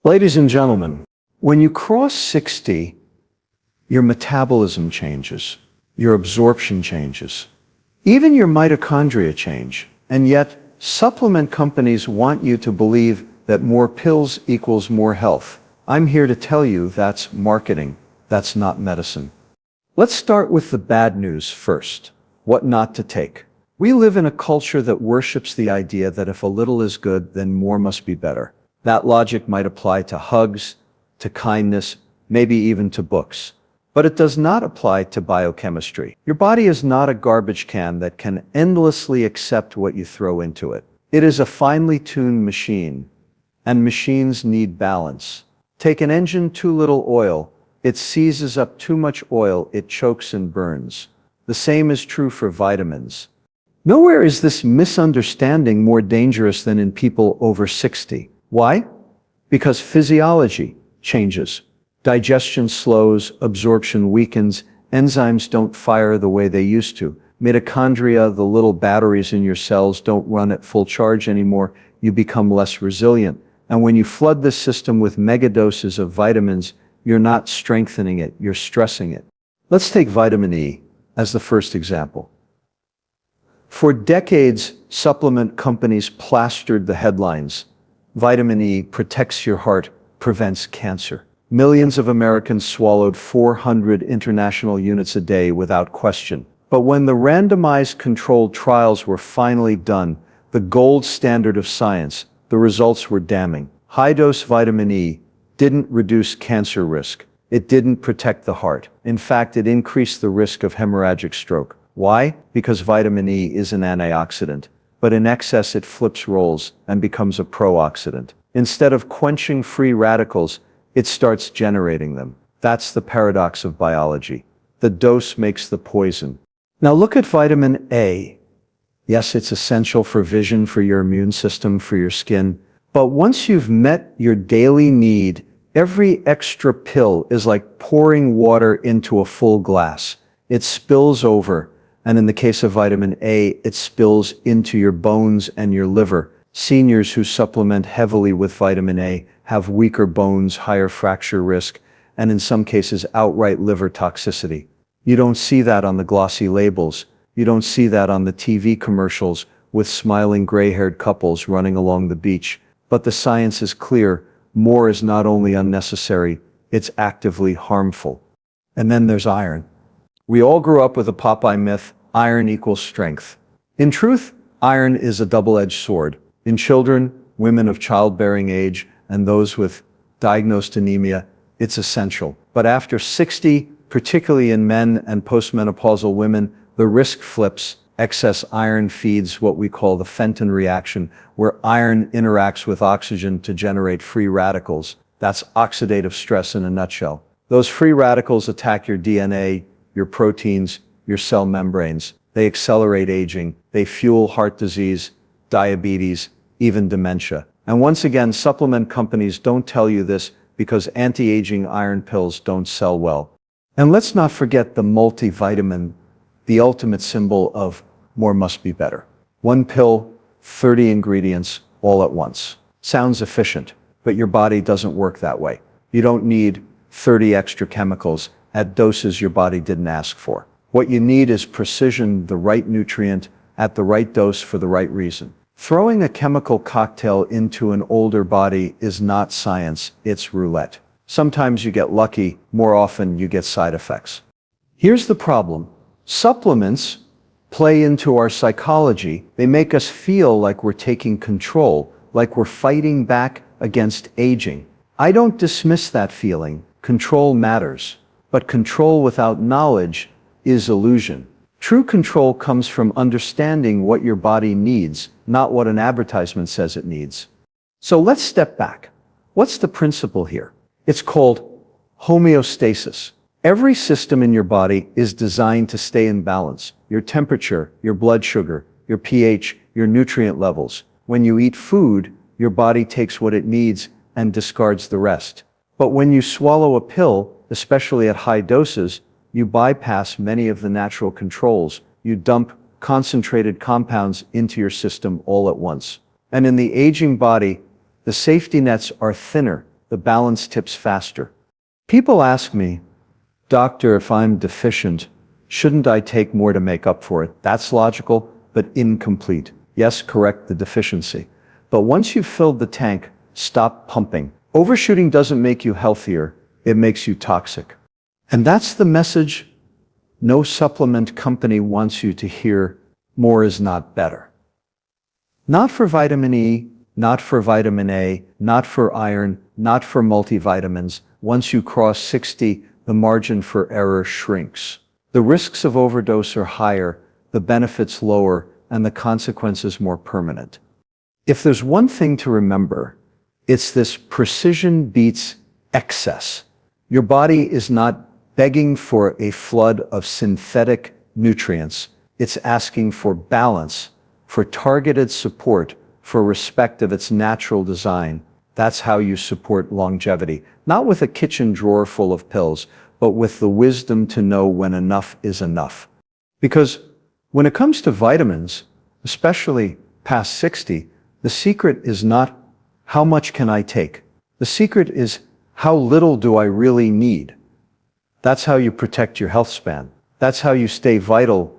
Ladies and gentlemen, when you cross 60, your metabolism changes, your absorption changes, even your mitochondria change, and yet supplement companies want you to believe that more pills equals more health. I'm here to tell you that's marketing, that's not medicine. Let's start with the bad news first. What not to take. We live in a culture that worships the idea that if a little is good, then more must be better. That logic might apply to hugs, to kindness, maybe even to books. But it does not apply to biochemistry. Your body is not a garbage can that can endlessly accept what you throw into it. It is a finely tuned machine, and machines need balance. Take an engine too little oil, it seizes up too much oil, it chokes and burns. The same is true for vitamins. Nowhere is this misunderstanding more dangerous than in people over 60. Why? Because physiology changes. Digestion slows, absorption weakens, enzymes don't fire the way they used to. Mitochondria, the little batteries in your cells, don't run at full charge anymore. You become less resilient. And when you flood the system with megadoses of vitamins, you're not strengthening it, you're stressing it. Let's take vitamin E as the first example. For decades, supplement companies plastered the headlines. Vitamin E protects your heart, prevents cancer. Millions of Americans swallowed 400 international units a day without question. But when the randomized controlled trials were finally done, the gold standard of science, the results were damning. High-dose vitamin E didn't reduce cancer risk. It didn't protect the heart. In fact, it increased the risk of hemorrhagic stroke. Why? Because vitamin E is an antioxidant, but in excess it flips roles and becomes a pro-oxidant. Instead of quenching free radicals, it starts generating them. That's the paradox of biology. The dose makes the poison. Now look at vitamin A. Yes, it's essential for vision, for your immune system, for your skin. But once you've met your daily need, every extra pill is like pouring water into a full glass. It spills over, and in the case of vitamin A, it spills into your bones and your liver. Seniors who supplement heavily with vitamin A have weaker bones, higher fracture risk, and in some cases outright liver toxicity. You don't see that on the glossy labels. You don't see that on the TV commercials with smiling gray-haired couples running along the beach. But the science is clear. More is not only unnecessary, it's actively harmful. And then there's iron. We all grew up with a Popeye myth, iron equals strength. In truth, iron is a double-edged sword. In children, women of childbearing age, and those with diagnosed anemia, it's essential. But after 60, particularly in men and postmenopausal women, the risk flips. Excess iron feeds what we call the Fenton reaction, where iron interacts with oxygen to generate free radicals. That's oxidative stress in a nutshell. Those free radicals attack your DNA, your proteins, your cell membranes. They accelerate aging. They fuel heart disease, diabetes, even dementia. And once again, supplement companies don't tell you this because anti-aging iron pills don't sell well. And let's not forget the multivitamin, the ultimate symbol of more must be better. One pill, 30 ingredients, all at once. Sounds efficient, but your body doesn't work that way. You don't need 30 extra chemicals at doses your body didn't ask for. What you need is precision, the right nutrient, at the right dose for the right reason. Throwing a chemical cocktail into an older body is not science, it's roulette. Sometimes you get lucky, more often you get side effects. Here's the problem. Supplements play into our psychology. They make us feel like we're taking control, like we're fighting back against aging. I don't dismiss that feeling. Control matters. But control without knowledge is illusion. True control comes from understanding what your body needs, not what an advertisement says it needs. So let's step back. What's the principle here? It's called homeostasis. Every system in your body is designed to stay in balance. Your temperature, your blood sugar, your pH, your nutrient levels. When you eat food, your body takes what it needs and discards the rest. But when you swallow a pill, especially at high doses, you bypass many of the natural controls. You dump concentrated compounds into your system all at once. And in the aging body, the safety nets are thinner. the balance tips faster. People ask me, "Doctor, if I'm deficient, shouldn't I take more to make up for it?" That's logical, but incomplete. Yes, correct the deficiency. But once you've filled the tank, stop pumping. Overshooting doesn't make you healthier, it makes you toxic. And that's the message no supplement company wants you to hear. More is not better. Not for vitamin E, not for vitamin A, not for iron, not for multivitamins. Once you cross 60, the margin for error shrinks. The risks of overdose are higher, the benefits lower, and the consequences more permanent. If there's one thing to remember, it's this: precision beats excess. Your body is not begging for a flood of synthetic nutrients. It's asking for balance, for targeted support, for respect of its natural design. That's how you support longevity, not with a kitchen drawer full of pills, but with the wisdom to know when enough is enough. Because when it comes to vitamins, especially past 60, the secret is not how much can I take. The secret is how little do I really need. That's how you protect your health span. That's how you stay vital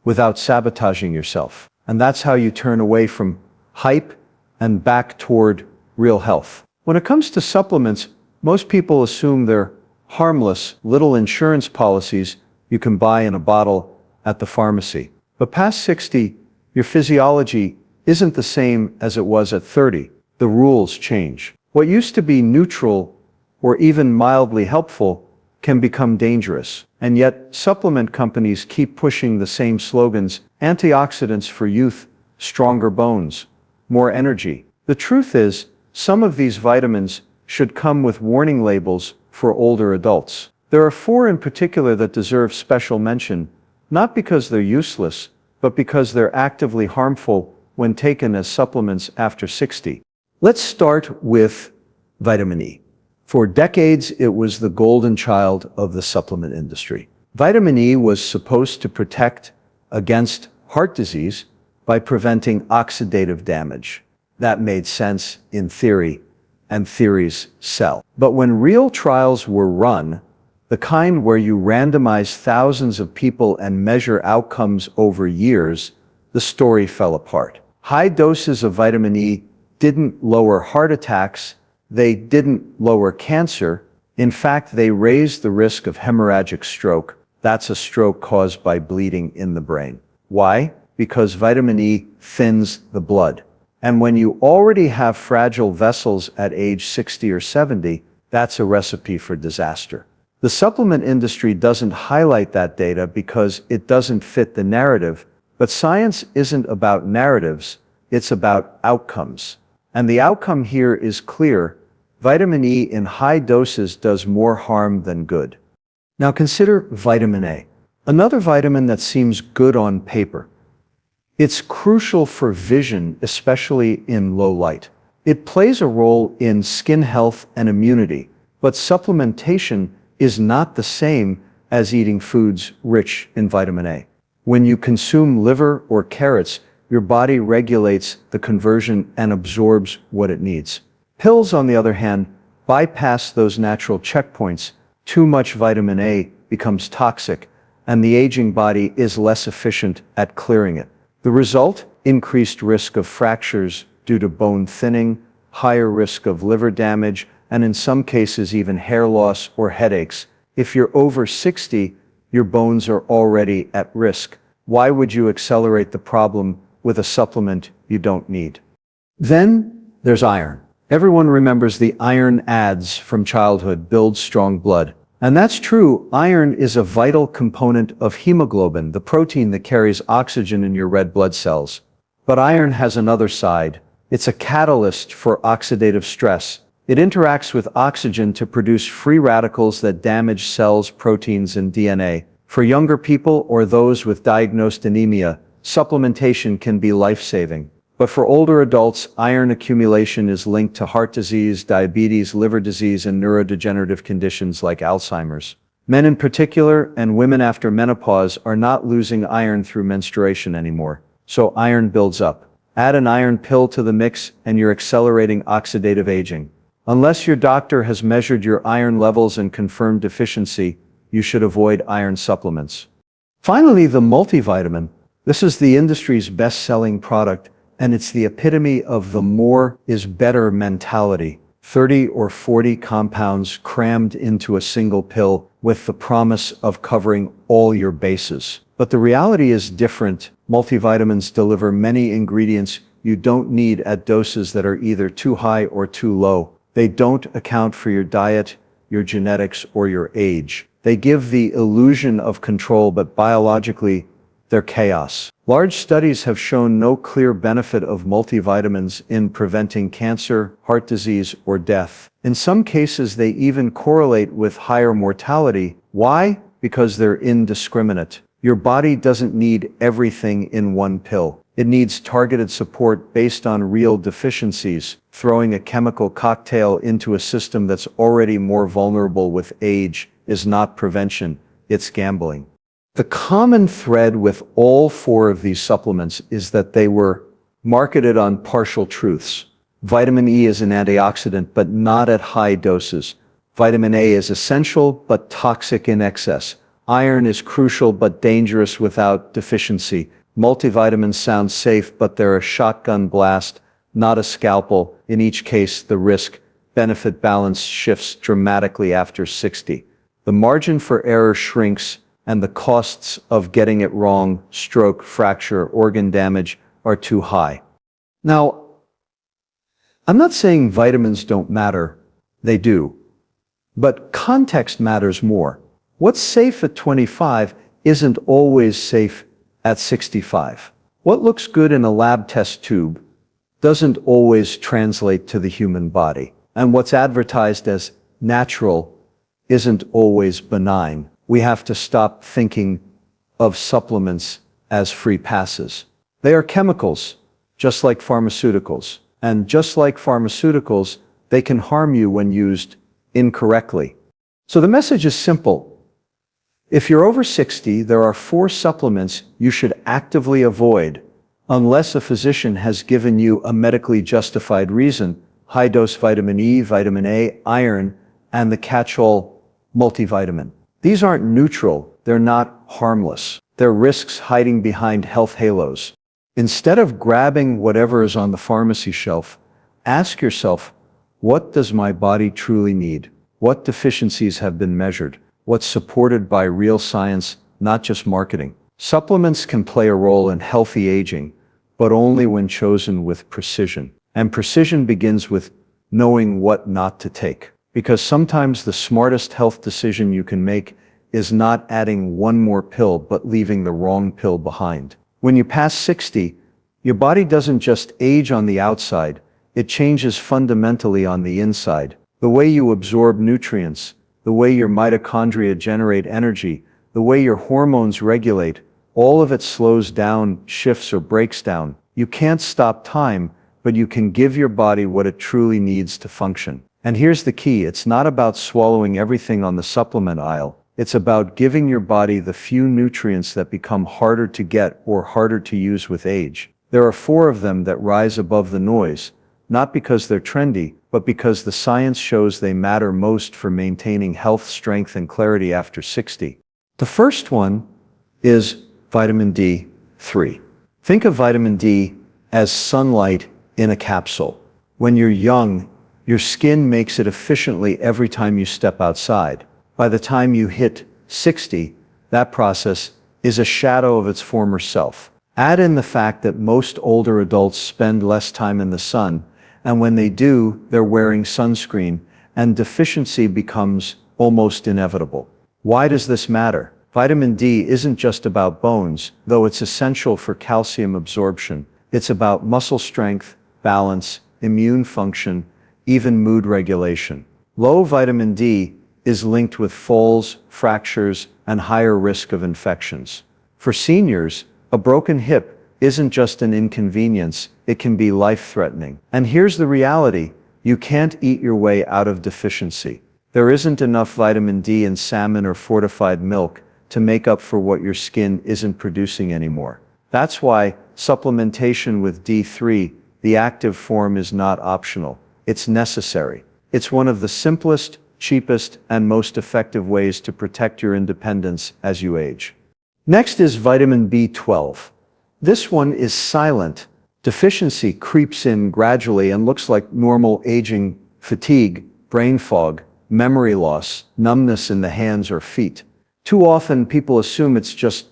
without sabotaging yourself. And that's how you turn away from hype and back toward real health. When it comes to supplements, most people assume they're harmless little insurance policies you can buy in a bottle at the pharmacy. But past 60, your physiology isn't the same as it was at 30. The rules change. What used to be neutral or even mildly helpful can become dangerous. And yet, supplement companies keep pushing the same slogans: antioxidants for youth, stronger bones, more energy. The truth is, some of these vitamins should come with warning labels for older adults. There are 4 in particular that deserve special mention, not because they're useless, but because they're actively harmful when taken as supplements after 60. Let's start with vitamin E. For decades, it was the golden child of the supplement industry. Vitamin E was supposed to protect against heart disease by preventing oxidative damage. That made sense in theory, and theories sell. But when real trials were run, the kind where you randomize thousands of people and measure outcomes over years, the story fell apart. High doses of vitamin E didn't lower heart attacks, they didn't lower cancer. In fact, they raised the risk of hemorrhagic stroke. That's a stroke caused by bleeding in the brain. Why? Because vitamin E thins the blood. And when you already have fragile vessels at age 60 or 70, that's a recipe for disaster. The supplement industry doesn't highlight that data because it doesn't fit the narrative, but science isn't about narratives, it's about outcomes. And the outcome here is clear: vitamin E in high doses does more harm than good. Now consider vitamin A, another vitamin that seems good on paper. It's crucial for vision, especially in low light. It plays a role in skin health and immunity, but supplementation is not the same as eating foods rich in vitamin A. When you consume liver or carrots, your body regulates the conversion and absorbs what it needs. Pills, on the other hand, bypass those natural checkpoints. Too much vitamin A becomes toxic, and the aging body is less efficient at clearing it. The result? Increased risk of fractures due to bone thinning, higher risk of liver damage, and in some cases even hair loss or headaches. If you're over 60, your bones are already at risk. Why would you accelerate the problem with a supplement you don't need? Then there's iron. Everyone remembers the iron ads from childhood: build strong blood. And that's true. Iron is a vital component of hemoglobin, the protein that carries oxygen in your red blood cells. But iron has another side. It's a catalyst for oxidative stress. It interacts with oxygen to produce free radicals that damage cells, proteins, and DNA. For younger people or those with diagnosed anemia, supplementation can be life-saving. But for older adults, iron accumulation is linked to heart disease, diabetes, liver disease, and neurodegenerative conditions like Alzheimer's. Men in particular, and women after menopause, are not losing iron through menstruation anymore. So iron builds up. Add an iron pill to the mix and you're accelerating oxidative aging. Unless your doctor has measured your iron levels and confirmed deficiency, you should avoid iron supplements. Finally, the multivitamin. This is the industry's best-selling product, and it's the epitome of the more is better mentality. 30 or 40 compounds crammed into a single pill with the promise of covering all your bases. But the reality is different. Multivitamins deliver many ingredients you don't need at doses that are either too high or too low. They don't account for your diet, your genetics, or your age. They give the illusion of control, but biologically, they're chaos. Large studies have shown no clear benefit of multivitamins in preventing cancer, heart disease, or death. In some cases, they even correlate with higher mortality. Why? Because they're indiscriminate. Your body doesn't need everything in one pill. It needs targeted support based on real deficiencies. Throwing a chemical cocktail into a system that's already more vulnerable with age is not prevention, it's gambling. The common thread with all four of these supplements is that they were marketed on partial truths. Vitamin E is an antioxidant, but not at high doses. Vitamin A is essential, but toxic in excess. Iron is crucial, but dangerous without deficiency. Multivitamins sound safe, but they're a shotgun blast, not a scalpel. In each case, the risk-benefit balance shifts dramatically after 60. The margin for error shrinks, and the costs of getting it wrong, stroke, fracture, organ damage, are too high. Now, I'm not saying vitamins don't matter. They do. But context matters more. What's safe at 25 isn't always safe at 65. What looks good in a lab test tube doesn't always translate to the human body. And what's advertised as natural isn't always benign. We have to stop thinking of supplements as free passes. They are chemicals, just like pharmaceuticals. And just like pharmaceuticals, they can harm you when used incorrectly. So the message is simple. If you're over 60, there are 4 supplements you should actively avoid unless a physician has given you a medically justified reason: high-dose vitamin E, vitamin A, iron, and the catch-all multivitamin. These aren't neutral, they're not harmless. They're risks hiding behind health halos. Instead of grabbing whatever is on the pharmacy shelf, ask yourself, what does my body truly need? What deficiencies have been measured? What's supported by real science, not just marketing? Supplements can play a role in healthy aging, but only when chosen with precision. And precision begins with knowing what not to take. Because sometimes the smartest health decision you can make is not adding one more pill, but leaving the wrong pill behind. When you pass 60, your body doesn't just age on the outside, it changes fundamentally on the inside. The way you absorb nutrients, the way your mitochondria generate energy, the way your hormones regulate, all of it slows down, shifts, or breaks down. You can't stop time, but you can give your body what it truly needs to function. And here's the key, it's not about swallowing everything on the supplement aisle. It's about giving your body the few nutrients that become harder to get or harder to use with age. There are 4 of them that rise above the noise, not because they're trendy, but because the science shows they matter most for maintaining health, strength, and clarity after 60. The first one is vitamin D3. Think of vitamin D as sunlight in a capsule. When you're young, your skin makes it efficiently every time you step outside. By the time you hit 60, that process is a shadow of its former self. Add in the fact that most older adults spend less time in the sun, and when they do, they're wearing sunscreen, and deficiency becomes almost inevitable. Why does this matter? Vitamin D isn't just about bones, though it's essential for calcium absorption. It's about muscle strength, balance, immune function, even mood regulation. Low vitamin D is linked with falls, fractures, and higher risk of infections. For seniors, a broken hip isn't just an inconvenience, it can be life-threatening. And here's the reality, you can't eat your way out of deficiency. There isn't enough vitamin D in salmon or fortified milk to make up for what your skin isn't producing anymore. That's why supplementation with D3, the active form, is not optional. It's necessary. It's one of the simplest, cheapest, and most effective ways to protect your independence as you age. Next is vitamin B12. This one is silent. Deficiency creeps in gradually and looks like normal aging, fatigue, brain fog, memory loss, numbness in the hands or feet. Too often people assume it's just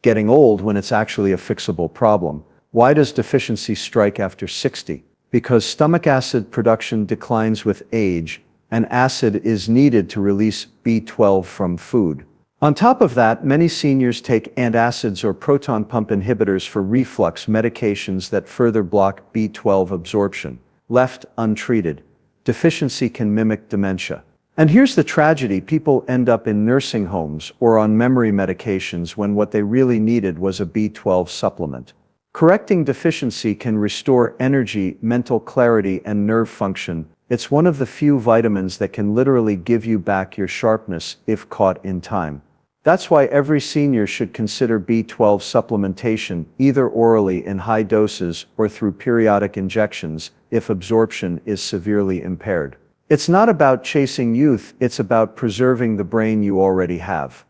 getting old when it's actually a fixable problem. Why does deficiency strike after 60? Because stomach acid production declines with age, and acid is needed to release B12 from food. On top of that, many seniors take antacids or proton pump inhibitors for reflux medications that further block B12 absorption. Left untreated, deficiency can mimic dementia. And here's the tragedy: people end up in nursing homes or on memory medications when what they really needed was a B12 supplement. Correcting deficiency can restore energy, mental clarity, and nerve function. It's one of the few vitamins that can literally give you back your sharpness if caught in time. That's why every senior should consider B12 supplementation, either orally in high doses or through periodic injections if absorption is severely impaired. It's not about chasing youth, it's about preserving the brain you already have.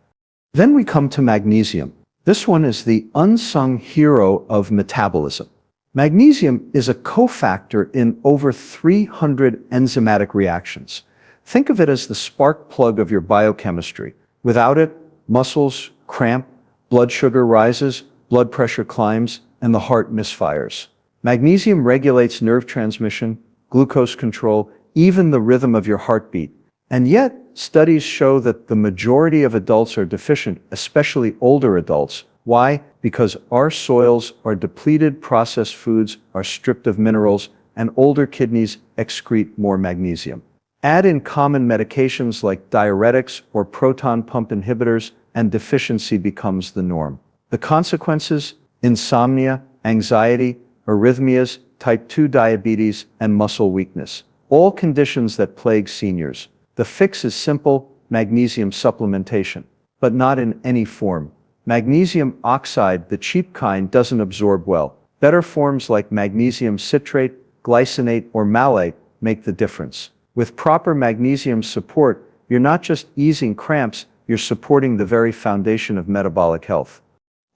Then we come to magnesium. This one is the unsung hero of metabolism. Magnesium is a cofactor in over 300 enzymatic reactions. Think of it as the spark plug of your biochemistry. Without it, muscles cramp, blood sugar rises, blood pressure climbs, and the heart misfires. Magnesium regulates nerve transmission, glucose control, even the rhythm of your heartbeat. And yet, studies show that the majority of adults are deficient, especially older adults. Why? Because our soils are depleted, processed foods are stripped of minerals, and older kidneys excrete more magnesium. Add in common medications like diuretics or proton pump inhibitors, and deficiency becomes the norm. The consequences: insomnia, anxiety, arrhythmias, type 2 diabetes, and muscle weakness. All conditions that plague seniors. The fix is simple: magnesium supplementation. But not in any form. Magnesium oxide, the cheap kind, doesn't absorb well. Better forms like magnesium citrate, glycinate, or malate make the difference. With proper magnesium support, you're not just easing cramps, you're supporting the very foundation of metabolic health.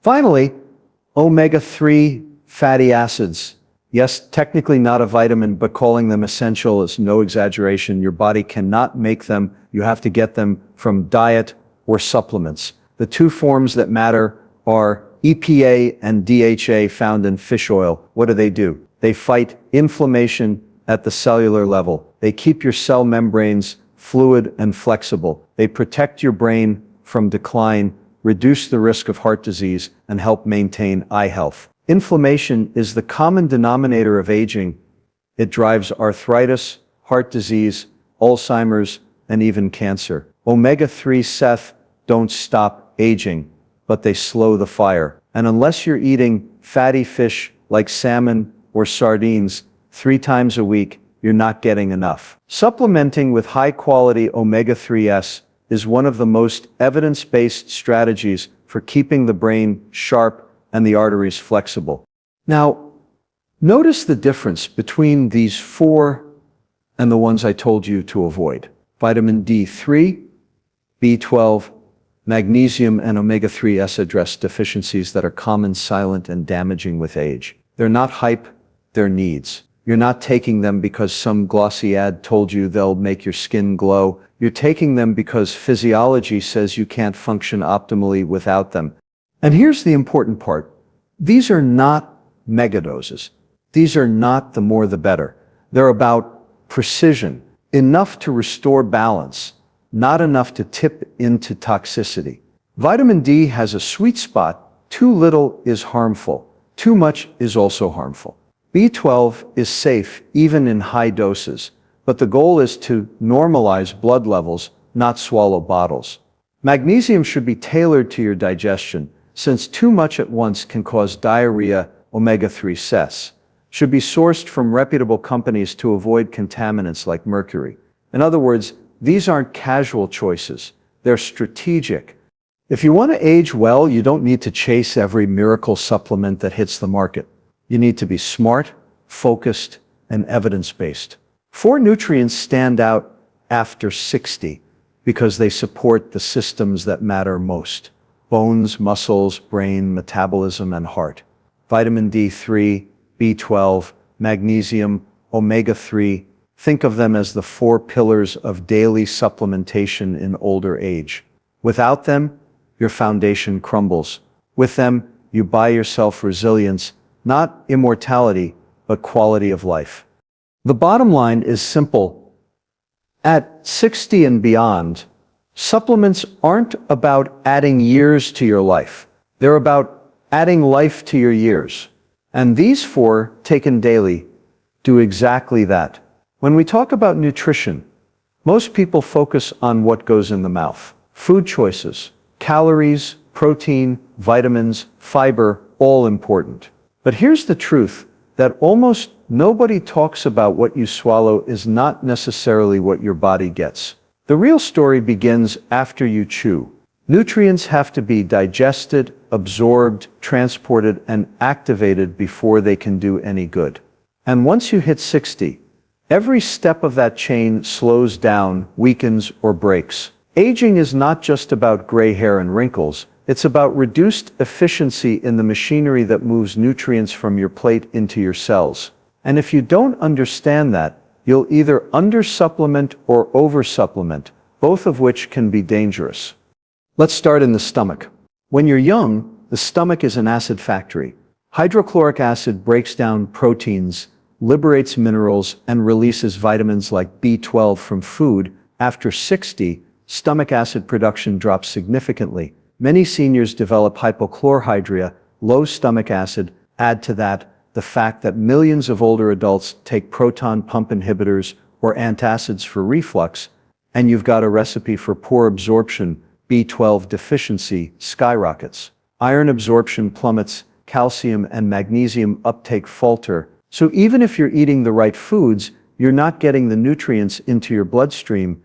Finally, omega-3 fatty acids. Yes, technically not a vitamin, but calling them essential is no exaggeration. Your body cannot make them. You have to get them from diet or supplements. The two forms that matter are EPA and DHA found in fish oil. What do? They fight inflammation at the cellular level. They keep your cell membranes fluid and flexible. They protect your brain from decline, reduce the risk of heart disease, and help maintain eye health. Inflammation is the common denominator of aging. It drives arthritis, heart disease, Alzheimer's, and even cancer. Omega-3 Seth don't stop aging, but they slow the fire. And unless you're eating fatty fish like salmon or sardines 3 times a week, you're not getting enough. Supplementing with high-quality omega-3s is one of the most evidence-based strategies for keeping the brain sharp and the arteries flexible. Now, notice the difference between these 4 and the ones I told you to avoid. Vitamin D3, B12, magnesium, and omega-3s address deficiencies that are common, silent, and damaging with age. They're not hype, they're needs. You're not taking them because some glossy ad told you they'll make your skin glow. You're taking them because physiology says you can't function optimally without them. And here's the important part. These are not megadoses. These are not the more the better. They're about precision, enough to restore balance, not enough to tip into toxicity. Vitamin D has a sweet spot. Too little is harmful. Too much is also harmful. B12 is safe even in high doses, but the goal is to normalize blood levels, not swallow bottles. Magnesium should be tailored to your digestion, since too much at once can cause diarrhea. Omega-3 CES should be sourced from reputable companies to avoid contaminants like mercury. In other words, these aren't casual choices, they're strategic. If you want to age well, you don't need to chase every miracle supplement that hits the market. You need to be smart, focused, and evidence-based. Four nutrients stand out after 60 because they support the systems that matter most: bones, muscles, brain, metabolism, and heart. Vitamin D3, B12, magnesium, omega-3. Think of them as the four pillars of daily supplementation in older age. Without them, your foundation crumbles. With them, you buy yourself resilience, not immortality, but quality of life. The bottom line is simple. At 60 and beyond, supplements aren't about adding years to your life. They're about adding life to your years. And these four, taken daily, do exactly that. When we talk about nutrition, most people focus on what goes in the mouth. Food choices, calories, protein, vitamins, fiber, all important. But here's the truth, that almost nobody talks about what you swallow is not necessarily what your body gets. The real story begins after you chew. Nutrients have to be digested, absorbed, transported, and activated before they can do any good. And once you hit 60, every step of that chain slows down, weakens, or breaks. Aging is not just about gray hair and wrinkles. It's about reduced efficiency in the machinery that moves nutrients from your plate into your cells. And if you don't understand that, you'll either undersupplement or oversupplement, both of which can be dangerous. Let's start in the stomach. When you're young, the stomach is an acid factory. Hydrochloric acid breaks down proteins, liberates minerals, and releases vitamins like B12 from food. After 60, stomach acid production drops significantly. Many seniors develop hypochlorhydria, low stomach acid. Add to that the fact that millions of older adults take proton pump inhibitors or antacids for reflux, and you've got a recipe for poor absorption. B12 deficiency skyrockets. Iron absorption plummets, calcium and magnesium uptake falter. So even if you're eating the right foods, you're not getting the nutrients into your bloodstream.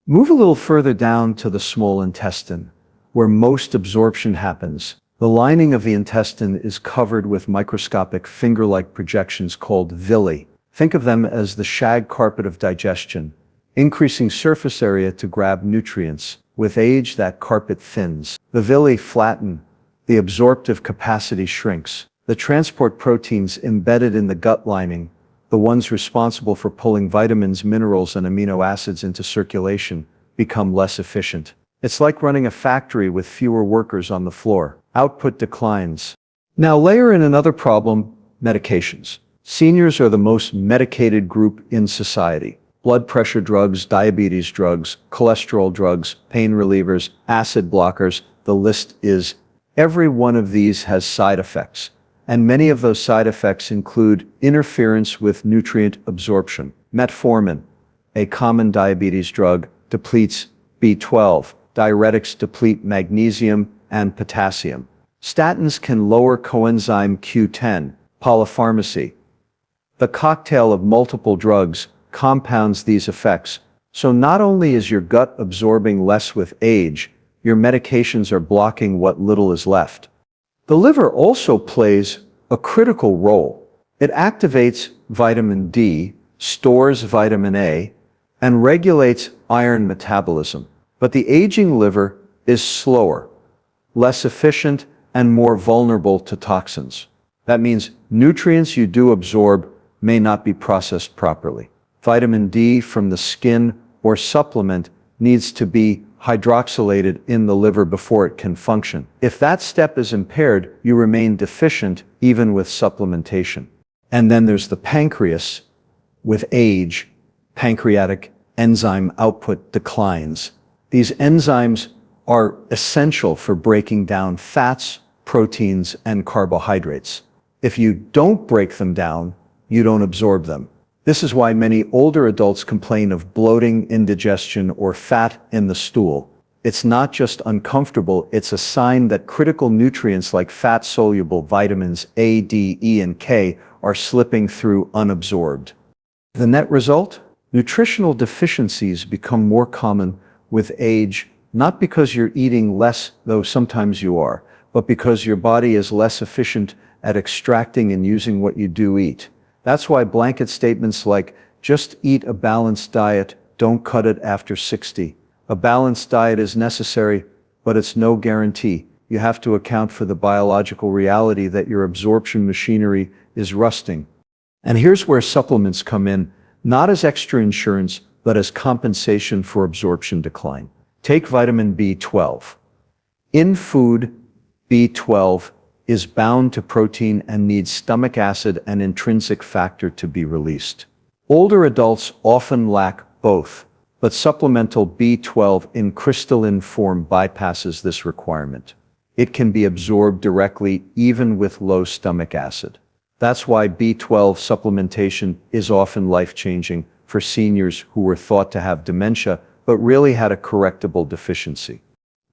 Move a little further down to the small intestine, where most absorption happens. The lining of the intestine is covered with microscopic finger-like projections called villi. Think of them as the shag carpet of digestion, increasing surface area to grab nutrients. With age, that carpet thins. The villi flatten, the absorptive capacity shrinks. The transport proteins embedded in the gut lining, the ones responsible for pulling vitamins, minerals, and amino acids into circulation, become less efficient. It's like running a factory with fewer workers on the floor. Output declines. Now layer in another problem: medications. Seniors are the most medicated group in society. Blood pressure drugs, diabetes drugs, cholesterol drugs, pain relievers, acid blockers, the list is. Every one of these has side effects, and many of those side effects include interference with nutrient absorption. Metformin, a common diabetes drug, depletes B12. Diuretics deplete magnesium and potassium. Statins can lower coenzyme Q10. Polypharmacy, the cocktail of multiple drugs, compounds these effects. So not only is your gut absorbing less with age, your medications are blocking what little is left. The liver also plays a critical role. It activates vitamin D, stores vitamin A, and regulates iron metabolism. But the aging liver is slower, less efficient, and more vulnerable to toxins. That means nutrients you do absorb may not be processed properly. Vitamin D from the skin or supplement needs to be hydroxylated in the liver before it can function. If that step is impaired, you remain deficient even with supplementation. And then there's the pancreas. With age, pancreatic enzyme output declines. These enzymes are essential for breaking down fats, proteins, and carbohydrates. If you don't break them down, you don't absorb them. This is why many older adults complain of bloating, indigestion, or fat in the stool. It's not just uncomfortable, it's a sign that critical nutrients like fat-soluble vitamins A, D, E, and K are slipping through unabsorbed. The net result? Nutritional deficiencies become more common with age, not because you're eating less, though sometimes you are, but because your body is less efficient at extracting and using what you do eat. That's why blanket statements like Just eat a balanced diet, don't cut it after 60. A balanced diet is necessary, but it's no guarantee. You have to account for the biological reality that your absorption machinery is rusting. And here's where supplements come in, not as extra insurance, but as compensation for absorption decline. Take vitamin B12. In food, B12 is bound to protein and needs stomach acid and intrinsic factor to be released. Older adults often lack both, but supplemental B12 in crystalline form bypasses this requirement. It can be absorbed directly even with low stomach acid. That's why B12 supplementation is often life-changing for seniors who were thought to have dementia but really had a correctable deficiency.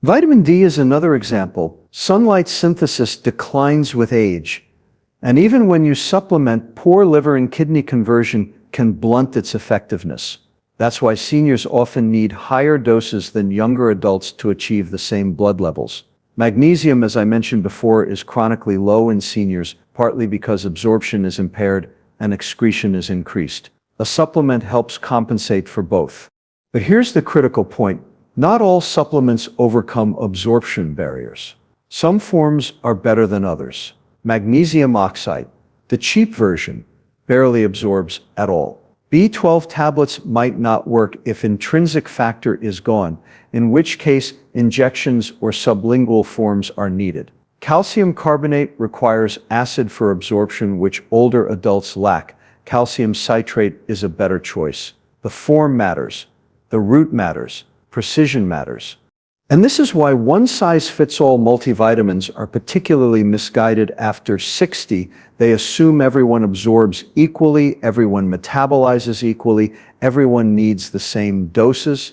Vitamin D is another example. Sunlight synthesis declines with age, and even when you supplement, poor liver and kidney conversion can blunt its effectiveness. That's why seniors often need higher doses than younger adults to achieve the same blood levels. Magnesium, as I mentioned before, is chronically low in seniors, partly because absorption is impaired and excretion is increased. A supplement helps compensate for both. But here's the critical point. Not all supplements overcome absorption barriers. Some forms are better than others. Magnesium oxide, the cheap version, barely absorbs at all. B12 tablets might not work if intrinsic factor is gone, in which case injections or sublingual forms are needed. Calcium carbonate requires acid for absorption, which older adults lack. Calcium citrate is a better choice. The form matters. The route matters. Precision matters. And this is why one-size-fits-all multivitamins are particularly misguided after 60. They assume everyone absorbs equally, everyone metabolizes equally, everyone needs the same doses.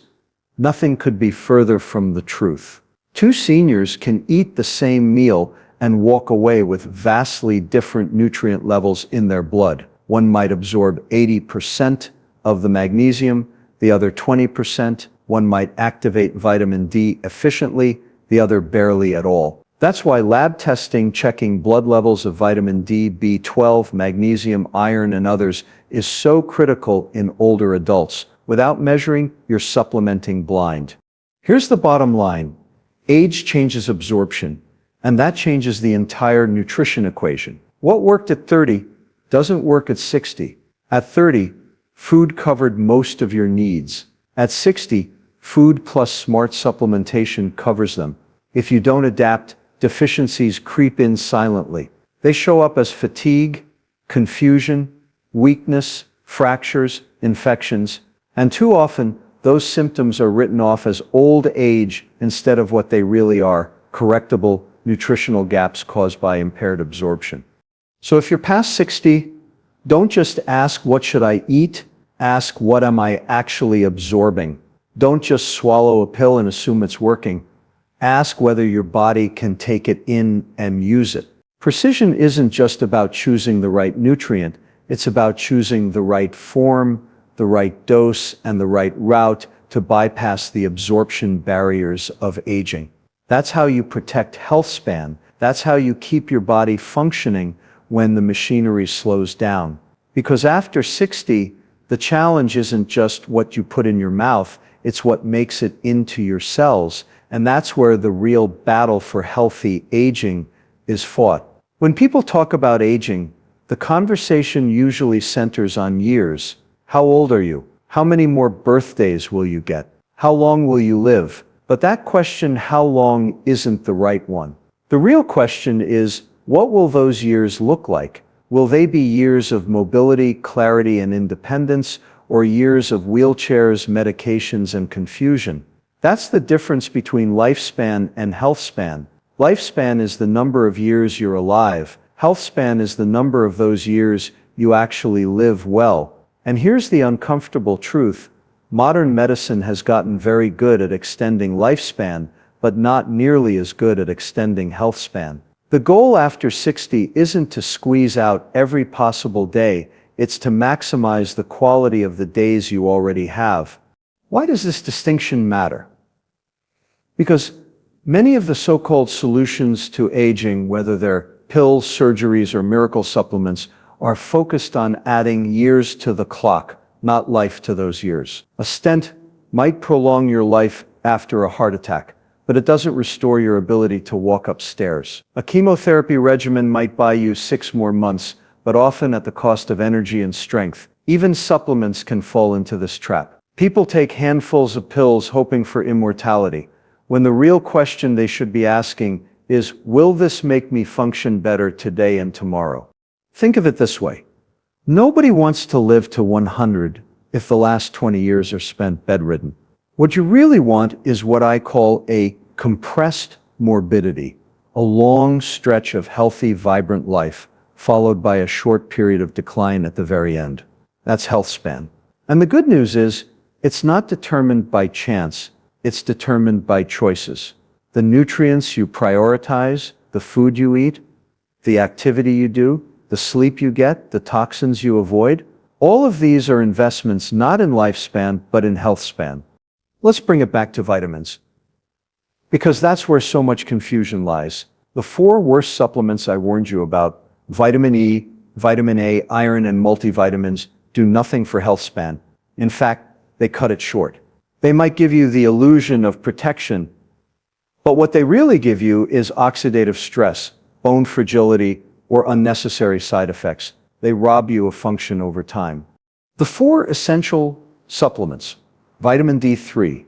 Nothing could be further from the truth. Two seniors can eat the same meal and walk away with vastly different nutrient levels in their blood. One might absorb 80% of the magnesium, the other 20%. One might activate vitamin D efficiently, the other barely at all. That's why lab testing, checking blood levels of vitamin D, B12, magnesium, iron, and others is so critical in older adults. Without measuring, you're supplementing blind. Here's the bottom line. Age changes absorption, and that changes the entire nutrition equation. What worked at 30 doesn't work at 60. At 30, food covered most of your needs. At 60, food plus smart supplementation covers them. If you don't adapt, deficiencies creep in silently. They show up as fatigue, confusion, weakness, fractures, infections, and too often, those symptoms are written off as old age instead of what they really are, correctable nutritional gaps caused by impaired absorption. So if you're past 60, don't just ask, what should I eat? Ask, what am I actually absorbing? Don't just swallow a pill and assume it's working. Ask whether your body can take it in and use it. Precision isn't just about choosing the right nutrient, it's about choosing the right form, the right dose, and the right route to bypass the absorption barriers of aging. That's how you protect Healthspan. That's how you keep your body functioning when the machinery slows down. Because after 60, the challenge isn't just what you put in your mouth, it's what makes it into your cells, and that's where the real battle for healthy aging is fought. When people talk about aging, the conversation usually centers on years. How old are you? How many more birthdays will you get? How long will you live? But that question, how long, isn't the right one. The real question is, what will those years look like? Will they be years of mobility, clarity, and independence, or years of wheelchairs, medications, and confusion? That's the difference between lifespan and healthspan. Lifespan is the number of years you're alive. Healthspan is the number of those years you actually live well. And here's the uncomfortable truth. Modern medicine has gotten very good at extending lifespan, but not nearly as good at extending healthspan. The goal after 60 isn't to squeeze out every possible day, it's to maximize the quality of the days you already have. Why does this distinction matter? Because many of the so-called solutions to aging, whether they're pills, surgeries, or miracle supplements, are focused on adding years to the clock, not life to those years. A stent might prolong your life after a heart attack, but it doesn't restore your ability to walk upstairs. A chemotherapy regimen might buy you 6 more months, but often at the cost of energy and strength. Even supplements can fall into this trap. People take handfuls of pills hoping for immortality, when the real question they should be asking is, will this make me function better today and tomorrow? Think of it this way. Nobody wants to live to 100 if the last 20 years are spent bedridden. What you really want is what I call a compressed morbidity, a long stretch of healthy, vibrant life, followed by a short period of decline at the very end. That's Healthspan. And the good news is, it's not determined by chance, it's determined by choices. The nutrients you prioritize, the food you eat, the activity you do, the sleep you get, the toxins you avoid, all of these are investments not in lifespan, but in healthspan. Let's bring it back to vitamins, because that's where so much confusion lies. The 4 worst supplements I warned you about, vitamin E, vitamin A, iron, and multivitamins, do nothing for healthspan. In fact, they cut it short. They might give you the illusion of protection, but what they really give you is oxidative stress, bone fragility, or unnecessary side effects. They rob you of function over time. The 4 essential supplements, vitamin D3,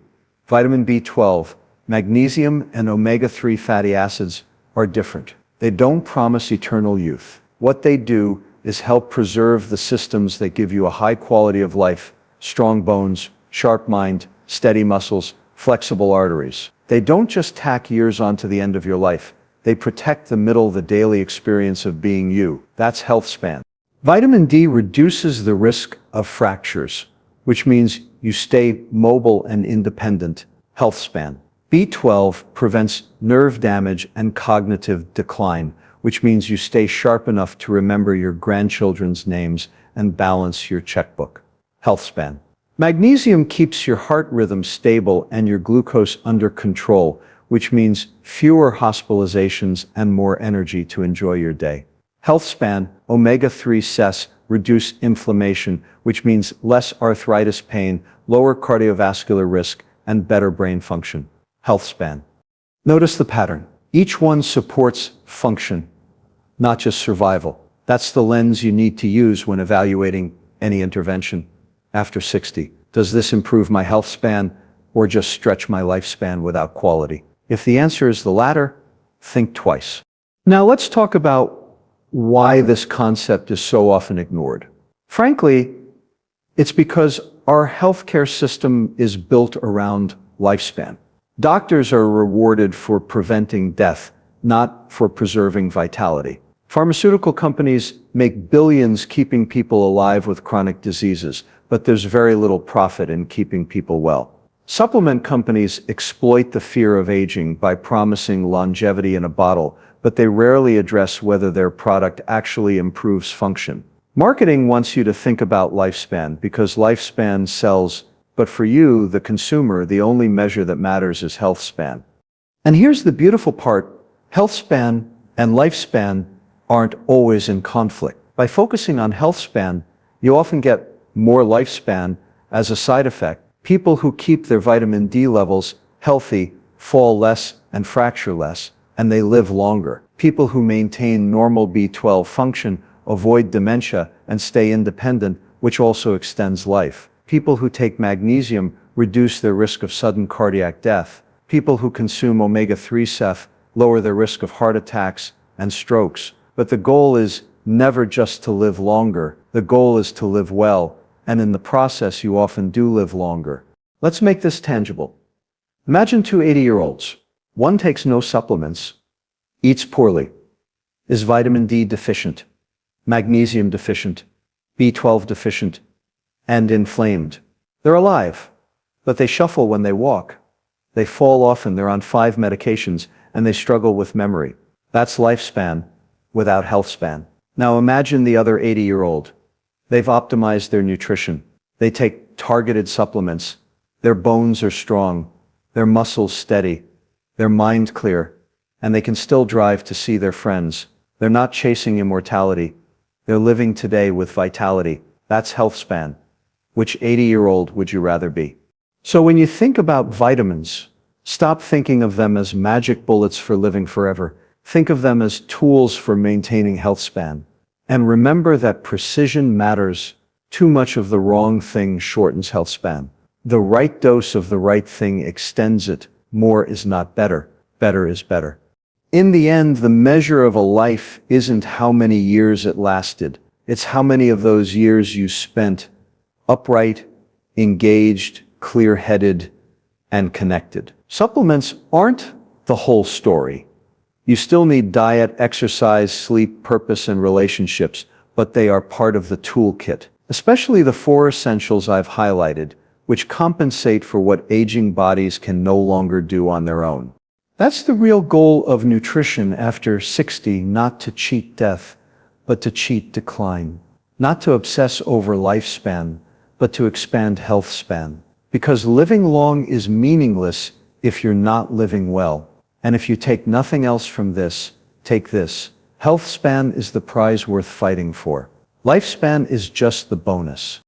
vitamin B12, magnesium, and omega-3 fatty acids, are different. They don't promise eternal youth. What they do is help preserve the systems that give you a high quality of life, strong bones, sharp mind, steady muscles, flexible arteries. They don't just tack years onto the end of your life. They protect the middle, the daily experience of being you. That's Healthspan. Vitamin D reduces the risk of fractures, which means you stay mobile and independent. Healthspan. B12 prevents nerve damage and cognitive decline, which means you stay sharp enough to remember your grandchildren's names and balance your checkbook. Healthspan. Magnesium keeps your heart rhythm stable and your glucose under control, which means fewer hospitalizations and more energy to enjoy your day. Healthspan. Omega-3 CES reduce inflammation, which means less arthritis pain, lower cardiovascular risk, and better brain function. Healthspan. Notice the pattern. Each one supports function, not just survival. That's the lens you need to use when evaluating any intervention. After 60, does this improve my health span or just stretch my lifespan without quality? If the answer is the latter, think twice. Now let's talk about why this concept is so often ignored. Frankly, it's because our healthcare system is built around lifespan. Doctors are rewarded for preventing death, not for preserving vitality. Pharmaceutical companies make billions keeping people alive with chronic diseases, but there's very little profit in keeping people well. Supplement companies exploit the fear of aging by promising longevity in a bottle, but they rarely address whether their product actually improves function. Marketing wants you to think about lifespan because lifespan sells, but for you, the consumer, the only measure that matters is health span. And here's the beautiful part, health span and lifespan aren't always in conflict. By focusing on health span, you often get more lifespan as a side effect. People who keep their vitamin D levels healthy fall less and fracture less, and they live longer. People who maintain normal B12 function avoid dementia and stay independent, which also extends life. People who take magnesium reduce their risk of sudden cardiac death. People who consume omega-3 CEF lower their risk of heart attacks and strokes. But the goal is never just to live longer. The goal is to live well, and in the process you often do live longer. Let's make this tangible. Imagine 2 80-year-olds. One takes no supplements, eats poorly, is vitamin D deficient, magnesium deficient, B12 deficient, and inflamed. They're alive, but they shuffle when they walk. They fall often, they're on 5 medications, and they struggle with memory. That's lifespan without health span. Now imagine the other 80-year-old. They've optimized their nutrition. They take targeted supplements. Their bones are strong, their muscles steady, their mind clear, and they can still drive to see their friends. They're not chasing immortality. They're living today with vitality. That's health span Which 80-year-old would you rather be? So when you think about vitamins, stop thinking of them as magic bullets for living forever. Think of them as tools for maintaining health span. And remember that precision matters. Too much of the wrong thing shortens health span. The right dose of the right thing extends it. More is not better. Better is better. In the end, the measure of a life isn't how many years it lasted. It's how many of those years you spent upright, engaged, clear-headed, and connected. Supplements aren't the whole story. You still need diet, exercise, sleep, purpose, and relationships, but they are part of the toolkit, especially the 4 essentials I've highlighted, which compensate for what aging bodies can no longer do on their own. That's the real goal of nutrition after 60, not to cheat death, but to cheat decline. Not to obsess over lifespan, but to expand health span. Because living long is meaningless if you're not living well. And if you take nothing else from this, take this. Health span is the prize worth fighting for. Lifespan is just the bonus.